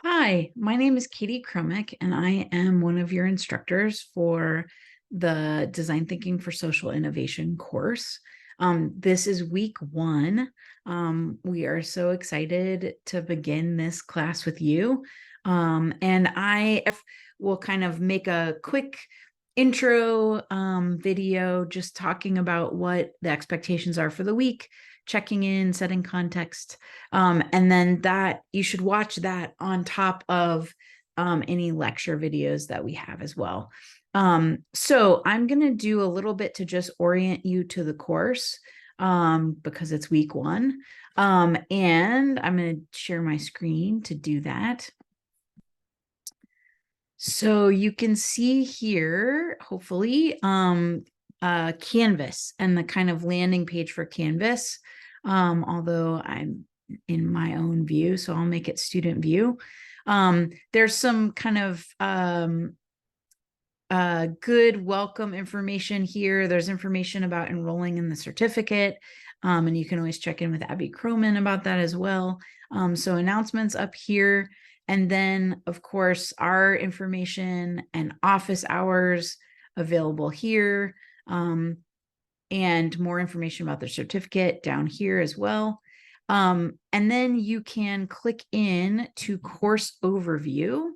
Hi, my name is Katie Krumick, and I am one of your instructors for the Design Thinking for Social Innovation course. This is week one. We are so excited to begin this class with you. And I will kind of make a quick intro video just talking about what the expectations are for the week, checking in, setting context. And then that you should watch that on top of any lecture videos that we have as well. So I'm going to do a little bit to just orient you to the course because it's week one. And I'm going to share my screen to do that. So you can see here, hopefully, Canvas and the kind of landing page for Canvas, although I'm in my own view, so I'll make it student view. There's some kind of good welcome information here. There's information about enrolling in the certificate, and you can always check in with Abby Croman about that as well. So announcements up here. And then, of course, our information and office hours available here, and more information about the certificate down here as well. And then you can click in to course overview.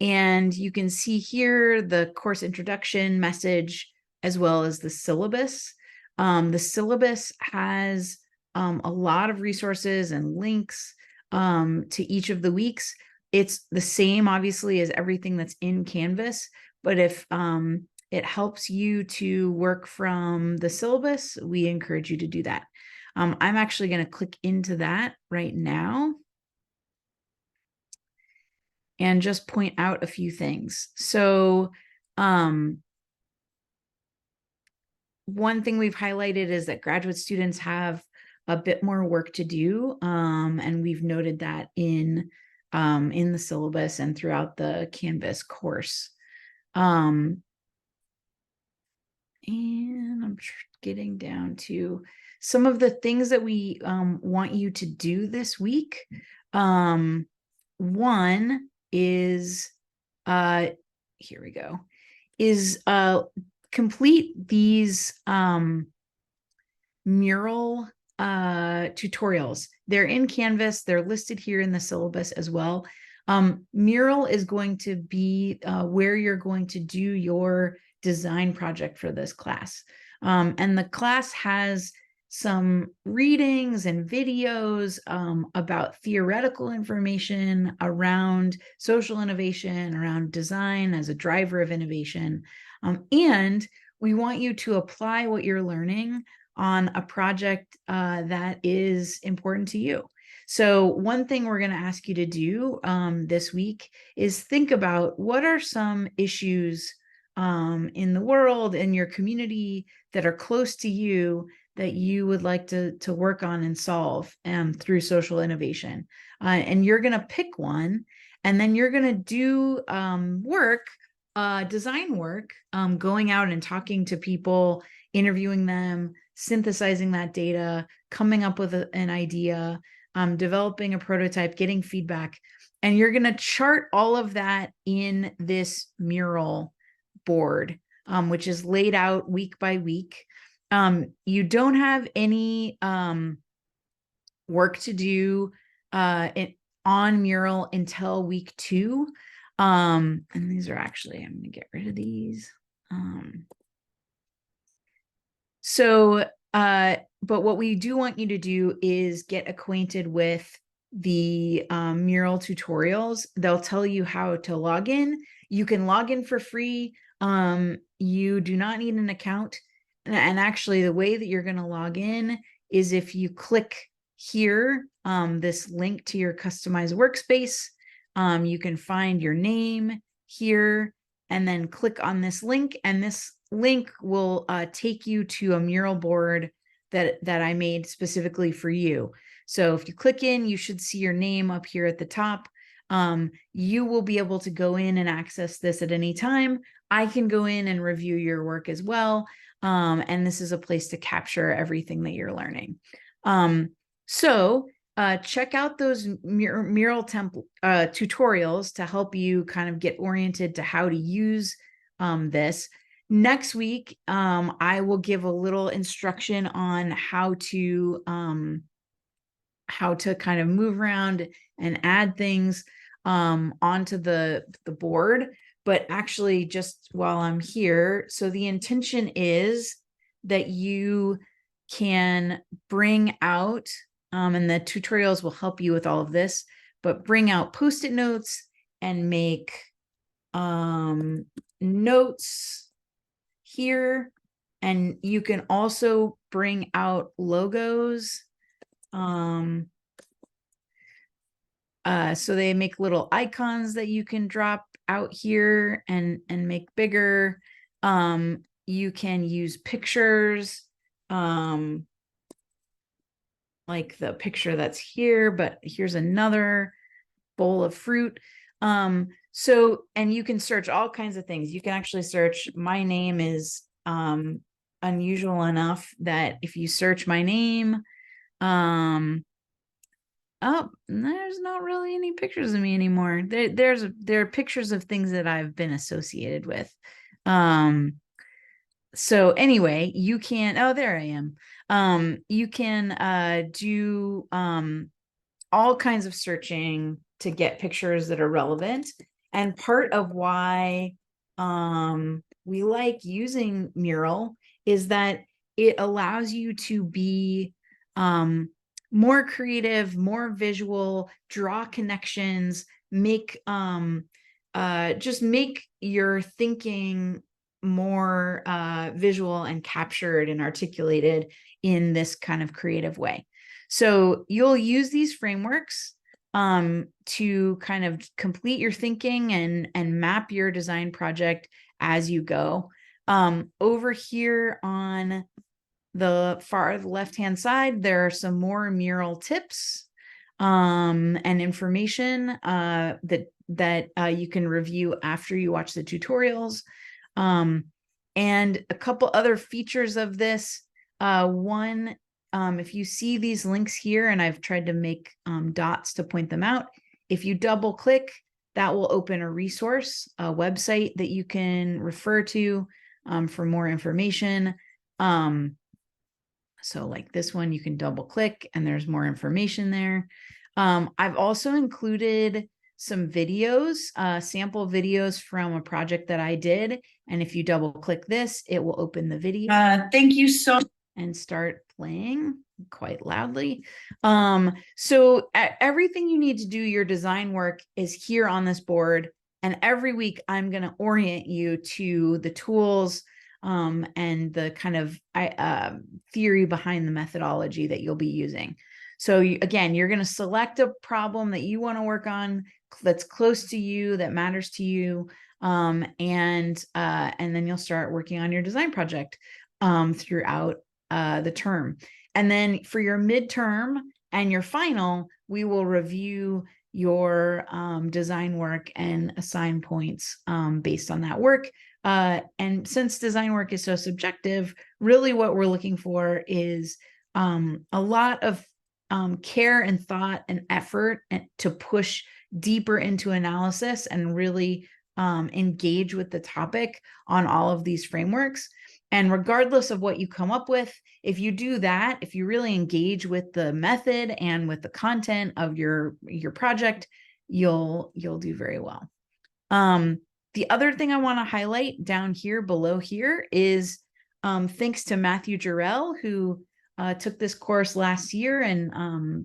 And you can see here the course introduction message as well as the syllabus. The syllabus has a lot of resources and links to each of the weeks. It's the same, obviously, as everything that's in Canvas, but if it helps you to work from the syllabus, we encourage you to do that. I'm actually going to click into that right now and just point out a few things. So one thing we've highlighted is that graduate students have a bit more work to do, and we've noted that in the syllabus and throughout the Canvas course. And I'm getting down to some of the things that we want you to do this week. One is, here we go, is complete these mural tutorials. They're in Canvas. They're listed here in the syllabus as well. Mural is going to be where you're going to do your design project for this class. And the class has some readings and videos about theoretical information around social innovation, around design as a driver of innovation. And we want you to apply what you're learning on a project that is important to you. So one thing we're going to ask you to do this week is think about what are some issues in the world, in your community that are close to you that you would like to work on and solve through social innovation. And you're going to pick one, and then you're going to do work, design work, going out and talking to people, interviewing them, synthesizing that data, coming up with an idea, developing a prototype, getting feedback. And you're going to chart all of that in this mural board, which is laid out week by week. You don't have any work to do on mural until week 2. And these are actually, I'm going to get rid of these. But what we do want you to do is get acquainted with the mural tutorials. They'll tell you how to log in. You can log in for free. You do not need an account. And actually, the way that you're going to log in is if you click here, this link to your customized workspace, you can find your name here and then click on this link, and this link will take you to a mural board that I made specifically for you. So if you click in, you should see your name up here at the top. You will be able to go in and access this at any time. I can go in and review your work as well. And this is a place to capture everything that you're learning. So check out those mural template tutorials to help you kind of get oriented to how to use this. Next week, I will give a little instruction on how to kind of move around and add things onto the board. But actually, just while I'm here, so the intention is that you can bring out, and the tutorials will help you with all of this, but bring out Post-it notes and make notes here. And you can also bring out logos. So they make little icons that you can drop out here and make bigger. You can use pictures, like the picture that's here, but here's another bowl of fruit. So, and you can search all kinds of things. You can actually search, my name is unusual enough that if you search my name, oh, there's not really any pictures of me anymore. There are pictures of things that I've been associated with. So anyway, you can, oh, there I am. You can do all kinds of searching to get pictures that are relevant. And part of why we like using Mural is that it allows you to be more creative, more visual, draw connections, make just make your thinking more visual and captured and articulated in this kind of creative way. So you'll use these frameworks to kind of complete your thinking and map your design project as you go. Over here on the far left-hand side, there are some more mural tips and information that you can review after you watch the tutorials. And a couple other features of this. One, if you see these links here, and I've tried to make dots to point them out, if you double click, that will open a resource, a website that you can refer to for more information. So like this one, you can double click and there's more information there. I've also included some videos, sample videos from a project that I did. And if you double click this, it will open the video. Thank you so much. And start playing quite loudly. So everything you need to do your design work is here on this board. And every week I'm going to orient you to the tools and the kind of theory behind the methodology that you'll be using. So again, you're going to select a problem that you want to work on that's close to you, that matters to you, and then you'll start working on your design project throughout the term. And then for your midterm and your final, we will review your design work and assign points based on that work. And since design work is so subjective, really what we're looking for is a lot of care and thought and effort to push deeper into analysis and really engage with the topic on all of these frameworks. And regardless of what you come up with, if you do that, if you really engage with the method and with the content of your project, you'll do very well. The other thing I want to highlight down here below here is thanks to Matthew Jarrell, who took this course last year and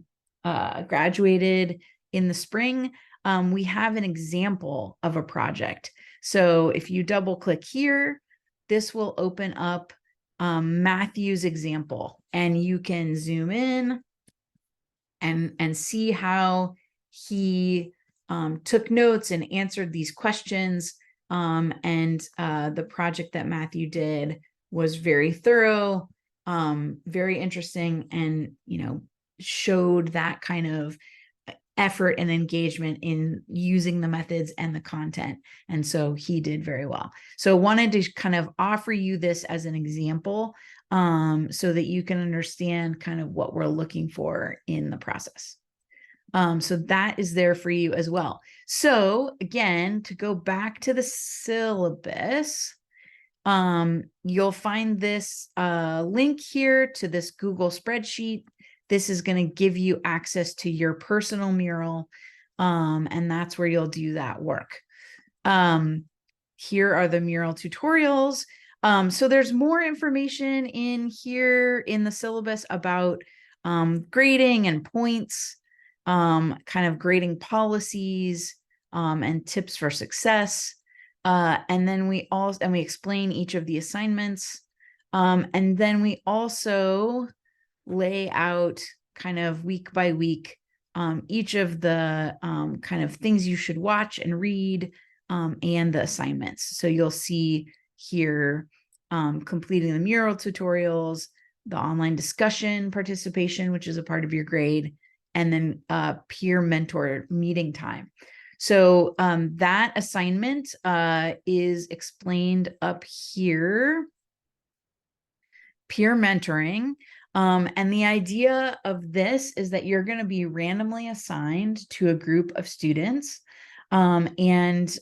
graduated in the spring. We have an example of a project. So if you double click here, this will open up Matthew's example, and you can zoom in and see how he took notes and answered these questions. And the project that Matthew did was very thorough, very interesting, and showed that kind of effort and engagement in using the methods and the content. And so he did very well. So wanted to kind of offer you this as an example so that you can understand kind of what we're looking for in the process. So that is there for you as well. So again, to go back to the syllabus, you'll find this link here to this Google spreadsheet. This is going to give you access to your personal mural, and that's where you'll do that work. Here are the mural tutorials. So there's more information in here in the syllabus about grading and points, kind of grading policies, and tips for success. And then we explain each of the assignments. And then we also lay out kind of week by week each of the kind of things you should watch and read, and the assignments. So you'll see here completing the mural tutorials, the online discussion participation, which is a part of your grade, and then peer mentor meeting time. So that assignment is explained up here, peer mentoring. And the idea of this is that you're going to be randomly assigned to a group of students, and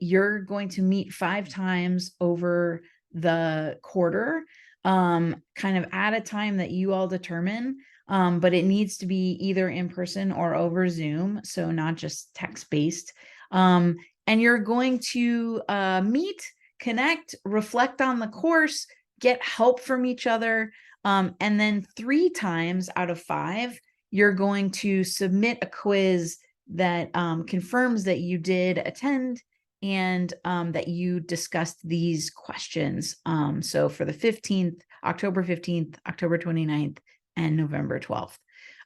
you're going to meet 5 times over the quarter, kind of at a time that you all determine. But it needs to be either in person or over Zoom, so not just text-based. And you're going to meet, connect, reflect on the course, get help from each other. And then 3 times out of 5, you're going to submit a quiz that confirms that you did attend and that you discussed these questions. So for the 15th, October 15th, October 29th, and November 12th.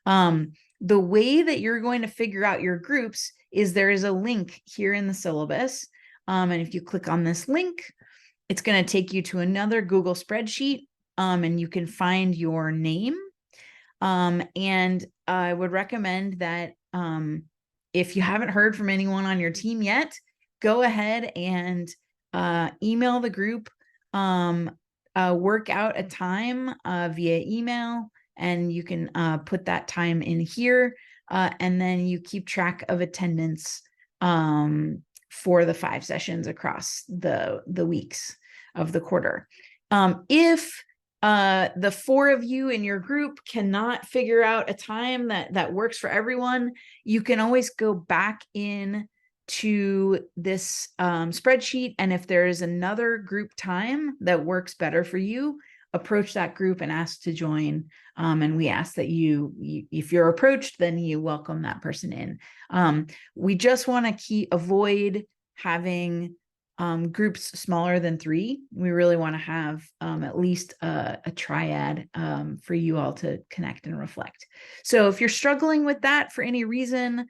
The way that you're going to figure out your groups is there is a link here in the syllabus. And if you click on this link, it's going to take you to another Google spreadsheet, and you can find your name. And I would recommend that if you haven't heard from anyone on your team yet, go ahead and email the group, work out a time via email, and you can put that time in here, and then you keep track of attendance for the 5 sessions across the weeks of the quarter. If the 4 of you in your group cannot figure out a time that works for everyone, you can always go back in to this spreadsheet, and if there is another group time that works better for you, approach that group and ask to join. And we ask that you, if you're approached, then you welcome that person in. We just want to avoid having groups smaller than 3. We really want to have at least a triad for you all to connect and reflect. So if you're struggling with that for any reason,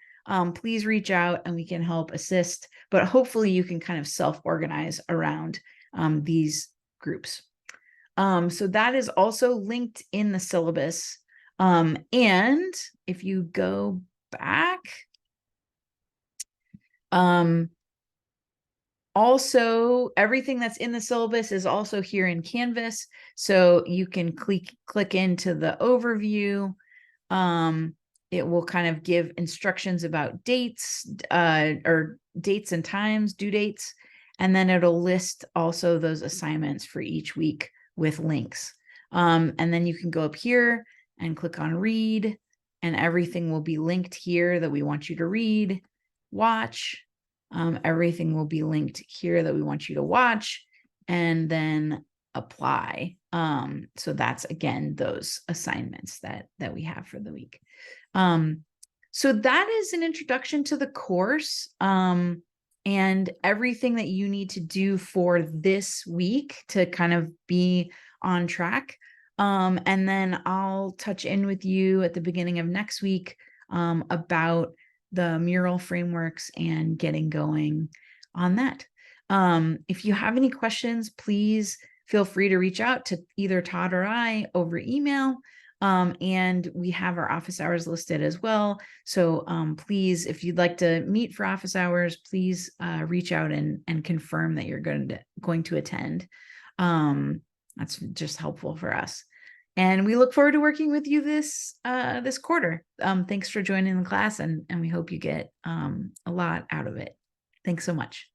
please reach out and we can help assist, but hopefully you can kind of self-organize around these groups. So that is also linked in the syllabus. And if you go back, also, everything that's in the syllabus is also here in Canvas, so you can click into the overview. It will kind of give instructions about dates, or dates and times, due dates, and then it'll list also those assignments for each week with links. And then you can go up here and click on read, and everything will be linked here that we want you to read, watch. Everything will be linked here that we want you to watch, and then apply. So that's, again, those assignments that we have for the week. So that is an introduction to the course, and everything that you need to do for this week to kind of be on track. And then I'll touch in with you at the beginning of next week about the mural frameworks and getting going on that. If you have any questions, please feel free to reach out to either Todd or I over email. And we have our office hours listed as well. So please, if you'd like to meet for office hours, please reach out and confirm that you're going to attend. That's just helpful for us. And we look forward to working with you this quarter. Thanks for joining the class, and we hope you get a lot out of it. Thanks so much.